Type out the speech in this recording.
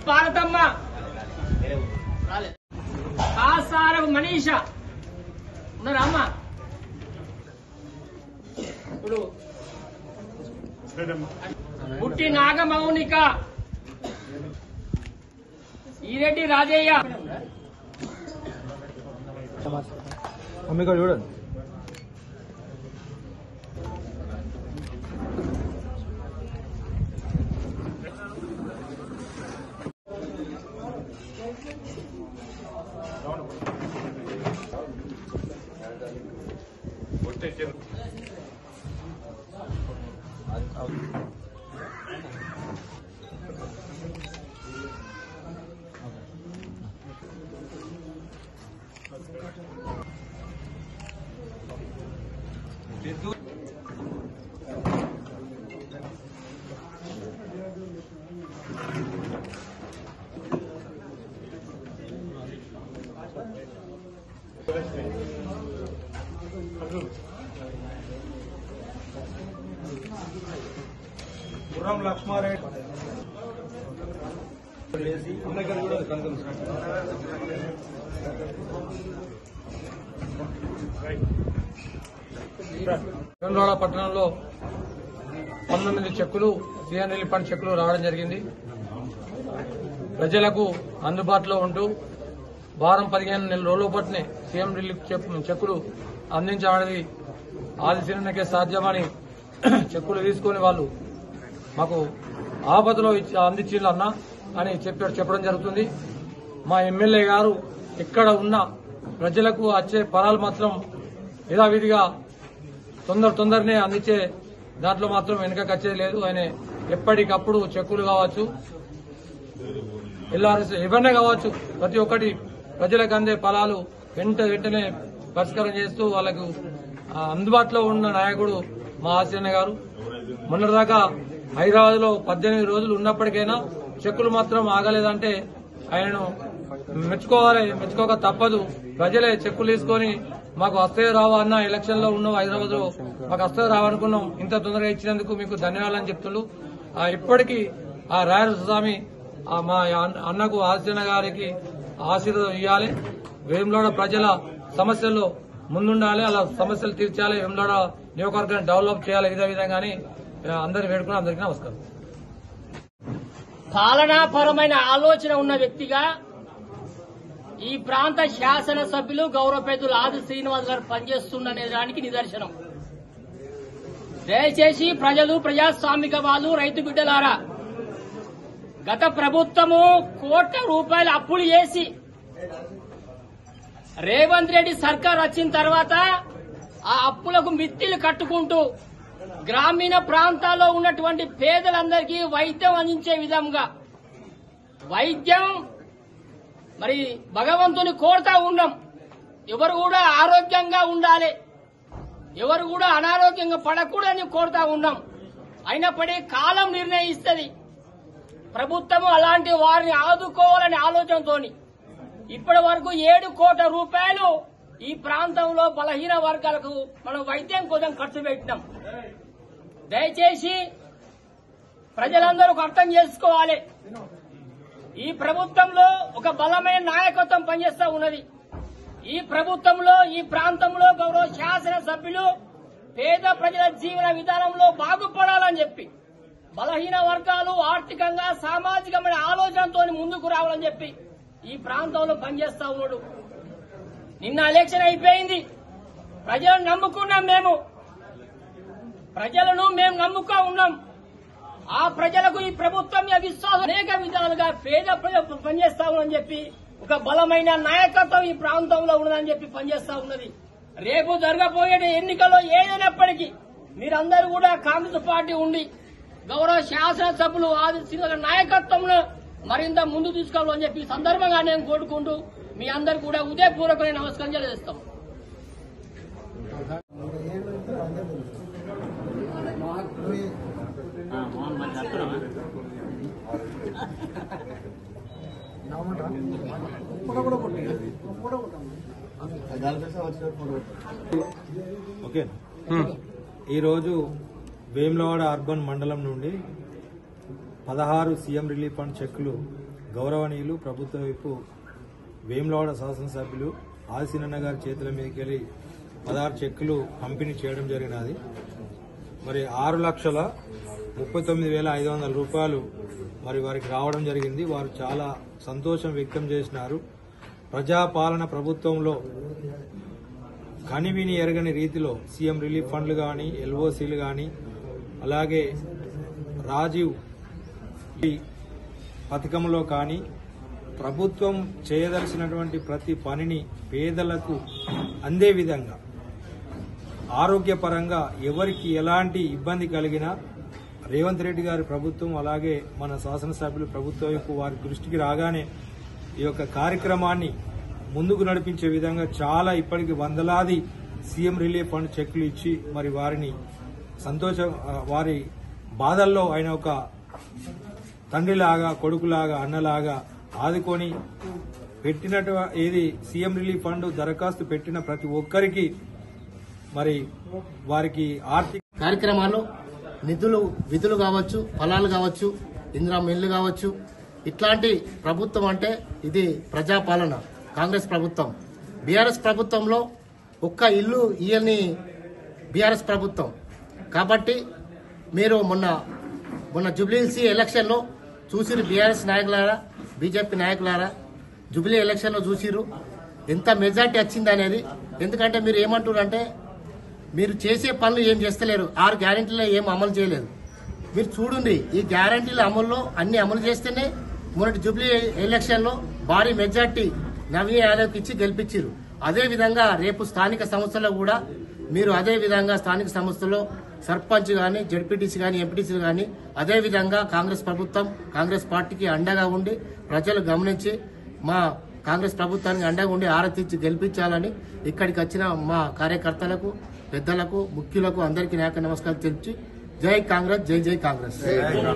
పార్వతమ్మ, కాసారం మనీష ఉన్నారా అమ్మ? ఇప్పుడు పుట్టి నాగమౌనిక, ఈరెడ్డి రాజయ్య, చూడండి. గుర్రం లక్ష్మారెడ్డి వేములవాడ పట్టణంలో 19 చెక్కులు సీఎం రిలీఫ్ ఫండ్ చెక్కులు రావడం జరిగింది. ప్రజలకు అందుబాటులో ఉంటూ వారం 15 నెలల రోజుల పాటునే సీఎం రిలీఫ్ చెక్కులు అందించడానికి ఆదిశీలనకే సాధ్యమని చెక్కులు తీసుకుని వాళ్ళు మాకు ఆపదలో అందించాలన్నా అని చెప్పడం జరుగుతుంది. మా ఎమ్మెల్యే గారు ఇక్కడ ఉన్న ప్రజలకు వచ్చే ఫలాలు మాత్రం యథావిధిగా తొందరనే అందించే దాంట్లో మాత్రం వెనుకకొచ్చేది లేదు. ఆయన ఎప్పటికప్పుడు చెక్కులు కావచ్చు, ఎల్ఆర్ఎస్ ఎవరినే కావచ్చు, ప్రతి ఒక్కటి ప్రజలకు అందే ఫలాలు వెంటనే పరిష్కారం చేస్తూ వాళ్లకు అందుబాటులో ఉన్న నాయకుడు మా ఆశీర్ణ గారు. మొన్నటిదాకా హైదరాబాద్ లో 18 రోజులు ఉన్నప్పటికైనా చెక్కులు మాత్రం ఆగలేదంటే ఆయనను మెచ్చుకోక తప్పదు. ప్రజలే చెక్కులు తీసుకొని మాకు వస్తాయో రావా అన్న ఎలక్షన్ లో ఉన్నాం, హైదరాబాద్ లో మాకు వస్తాయో రావనుకున్నాం, ఇంత తొందరగా ఇచ్చినందుకు మీకు ధన్యవాదాలని చెప్తున్నారు. ఇప్పటికీ ఆ రాయల స్వామి మా అన్నకు ఆశీర్ణ గారికి ఆశీర్వాదం ఇవ్వాలి. వేములవాడ ప్రజల సమస్యల్లో ముందుండాలి, అలా సమస్యలు తీర్చాలి, వేములవాడ నియోజకవర్గాన్ని డెవలప్ చేయాలి. ఇదే విధంగానే అందరు వేడుకుని అందరికీ నమస్కారం. పాలనాపరమైన ఆలోచన ఉన్న వ్యక్తిగా ఈ ప్రాంత శాసనసభ్యులు గౌరవ పెద్దలు ఆది శ్రీనివాస్ గారు పనిచేస్తున్ననే దానికి నిదర్శనం. దయచేసి ప్రజలు, ప్రజాస్వామికవాదులు, రైతు బిడ్డలారా, గత ప్రభుత్వము ₹1,00,00,000 అప్పులు చేసి రేవంత్ రెడ్డి సర్కార్ వచ్చిన తర్వాత ఆ అప్పులకు మిత్తిలు కట్టుకుంటూ గ్రామీణ ప్రాంతాల్లో ఉన్నటువంటి పేదలందరికీ వైద్యం అందించే విధంగా వైద్యం మరి భగవంతుని కోరుతా ఉన్నాం. ఎవరు కూడా ఆరోగ్యంగా ఉండాలి, ఎవరు కూడా అనారోగ్యంగా పడకూడదని కోరుతా ఉన్నాం. అయినప్పటికీ కాలం నిర్ణయిస్తుంది. ప్రభుత్వం అలాంటి వారిని ఆదుకోవాలనే ఆలోచనతో ఇప్పటి వరకు ₹7 కోట్ల ఈ ప్రాంతంలో బలహీన వర్గాలకు మనం వైద్యం కోసం ఖర్చు పెట్టినాం. దయచేసి ప్రజలందరూ అర్థం చేసుకోవాలి. ఈ ప్రభుత్వంలో ఒక బలమైన నాయకత్వం పనిచేస్తా ఉన్నది. ఈ ప్రభుత్వంలో ఈ ప్రాంతంలో గౌరవ శాసనసభ్యులు పేద ప్రజల జీవన విధానంలో బాగుపడాలని చెప్పి బలహీన వర్గాలు ఆర్థికంగా సామాజికమైన ఆలోచనతో ముందుకు రావాలని చెప్పి ఈ ప్రాంతంలో పనిచేస్తా ఉన్నాడు. నిన్న ఎలక్షన్ అయిపోయింది. ప్రజలను నమ్ముకున్నాం. ప్రజలను మేము నమ్ముకో ఉన్నాం. ఆ ప్రజలకు ఈ ప్రభుత్వం విశ్వాసం అనేక విధాలుగా పేద ప్రజలు పనిచేస్తా ఉందని చెప్పి ఒక బలమైన నాయకత్వం ఈ ప్రాంతంలో ఉన్నదని చెప్పి పనిచేస్తా ఉన్నది. రేపు జరగబోయే ఎన్నికల్లో ఏదైనప్పటికీ మీరందరూ కూడా కాంగ్రెస్ పార్టీ ఉండి గౌరవ శాసనసభ్యులు ఆది నాయకత్వంలో మరింత ముందు తీసుకోవాలని చెప్పి సందర్భంగా నేను కోరుకుంటూ మీ అందరు కూడా ఉదయపూర్వకమైన నమస్కారం చేస్తాం. ఈరోజు వేములవాడ అర్బన్ మండలం నుండి 16 సీఎం రిలీఫ్ ఫండ్ చెక్కులు గౌరవనీయులు ప్రభుత్వ వైపు వేములవాడ శాసనసభ్యులు ఆదిశీనన్న గారి చేతుల మీదకి వెళ్ళి 16 చెక్కులు పంపిణీ చేయడం జరిగినది. మరి 6,39,500 రూపాయలు మరి వారికి రావడం జరిగింది. వారు చాలా సంతోషం వ్యక్తం చేసినారు. ప్రజాపాలన ప్రభుత్వంలో కనివిని ఎరగని రీతిలో సీఎం రిలీఫ్ ఫండ్లు కానీ, ఎల్ఓసీలు కానీ, అలాగే రాజీవ్ పథకంలో కానీ ప్రభుత్వం చేయదలసినటువంటి ప్రతి పనిని పేదలకు అందే విధంగా, ఆరోగ్యపరంగా ఎవరికి ఎలాంటి ఇబ్బంది కలిగినా రేవంత్ రెడ్డి గారి ప్రభుత్వం అలాగే మన శాసనసభ్యులు ప్రభుత్వం వైపు వారి దృష్టికి రాగానే ఈ యొక్క కార్యక్రమాన్ని ముందుకు నడిపించే విధంగా చాలా ఇప్పటికి వందలాది సీఎం రిలీఫ్ ఫండ్ చెక్కులు ఇచ్చి మరి వారిని వారి బాధల్లో ఆయన ఒక తండ్రిలాగా, కొడుకులాగా, అన్నలాగా ఆదుకొని ఏది సీఎం రిలీఫ్ ఫండ్ దరఖాస్తు పెట్టిన ప్రతి ఒక్కరికి మరి వారికి ఆర్థిక కార్యక్రమాలు, విధులు కావచ్చు, ఫలాలు కావచ్చు, ఇందిరా మిల్లు కావచ్చు, ఇట్లాంటి ప్రభుత్వం అంటే ఇది ప్రజాపాలన. కాంగ్రెస్ ప్రభుత్వం, బీఆర్ఎస్ ప్రభుత్వంలో ఒక్క ఇల్లు ఇయని బీఆర్ఎస్ ప్రభుత్వం. కాబట్టి మీరు మొన్న జూబ్లీహిల్స్ ఎలక్షన్లో చూసిరు, బీఆర్ఎస్ నాయకులారా, బీజేపీ నాయకులారా, జూబ్లీ ఎలక్షన్లో చూసిరు ఎంత మెజార్టీ వచ్చింది అనేది. ఎందుకంటే మీరు ఏమంటారంటే మీరు చేసే పనులు ఏం చేస్తలేరు, 6 గ్యారెంటీలు ఏం అమలు చేయలేదు. మీరు చూడండి, ఈ గ్యారెంటీల అమల్లో అన్ని అమలు చేస్తేనే మొన్నటి జూబ్లీ ఎలక్షన్లో భారీ మెజార్టీ నవీన్ యాదవ్కి ఇచ్చి గెలిపించారు. అదేవిధంగా రేపు స్థానిక సంస్థల్లో కూడా మీరు అదే విధంగా స్థానిక సంస్థల్లో సర్పంచ్ కానీ, జడ్పీటీసీ కానీ, ఎంపీటీసీ కానీ అదేవిధంగా కాంగ్రెస్ ప్రభుత్వం, కాంగ్రెస్ పార్టీకి అండగా ఉండి ప్రజలు గమనించి మా కాంగ్రెస్ ప్రభుత్వానికి అండగా ఉండి ఆరతిచ్చి గెలిపించాలని ఇక్కడికి వచ్చిన మా కార్యకర్తలకు, పెద్దలకు, ముఖ్యులకు అందరికీ నాయక నమస్కారం తెలిపి జై కాంగ్రెస్, జై జై కాంగ్రెస్.